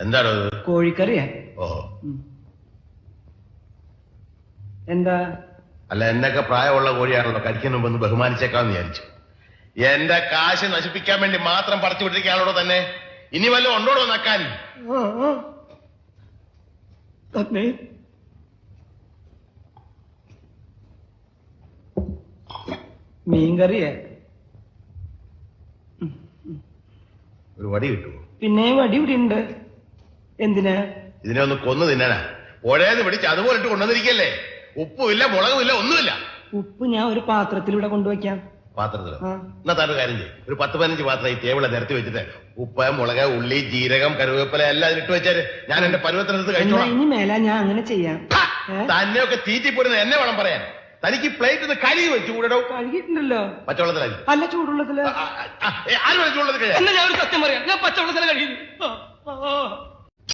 എന്താണ് കോഴിക്കറിയാ? ഓഹോ. എന്താ? അല്ല, എന്നൊക്കെ പ്രായമുള്ള കോഴിയാണല്ലോ, കഴിക്കുന്ന മുമ്പ് ഒന്ന് ബഹുമാനിച്ചേക്കാന്ന് വിചാരിച്ചു. എന്റെ കാശ് നശിപ്പിക്കാൻ വേണ്ടി മാത്രം പറിച്ചു വിട്ടിരിക്കാണല്ലോ തന്നെ. ഇനി വല്ലതും ഉണ്ടോടോ നക്കാൻ? തന്നെ മീൻകറിയാ? ഒരു വടി കിട്ടുമോ? പിന്നെ വടി ഇവിടെ ഉണ്ട്. എന്തിനാ? ഇതിനെ ഒന്ന് കൊന്നു തിന്നാനാ. പുഴേന്ന് പിടിച്ച് അതുപോലെ ഇട്ട് കൊണ്ടുവന്നിരിക്കല്ലേ. ഉപ്പുമില്ല, മുളകുമില്ല, ഒന്നുമില്ല. ഉപ്പ് ഞാൻ ഒരു പാത്രത്തിൽ ഇവിടെ കൊണ്ടുവയ്ക്കാം. പാത്രത്തിലോ? എന്നാ താൻ കാര്യം ചെയ്യും, ഒരു 10-15 പാത്രം ഈ ടേബിളെ നിരത്തി വെച്ചിട്ട് ഉപ്പ്, മുളക്, ഉള്ളി, ജീരകം, കരുവേപ്പില എല്ലാം ഇട്ട് വെച്ചാല് ഞാൻ എന്റെ പരുവത്തിനടുത്ത് കഴിച്ചോളാം. ഇനി മേല ഞാൻ അങ്ങനെ ചെയ്യാം. തന്നെയൊക്കെ തീറ്റിപ്പോരുന്ന എന്നെ വേണം പറയാൻ. തനിക്ക് പ്ലേറ്റ് ഒന്ന് കഴുകി വെച്ചു കൂടോ. കഴുകിയിട്ടുണ്ടല്ലോ. പച്ചവെള്ളത്തിലായി? അല്ല, ചൂടുള്ളത്തില്. ആരും ചൂടുള്ളത് ഞാൻ ഒരു സത്യം പറയാം, ഞാൻ പച്ചവെള്ളത്തില കഴിയുന്നു.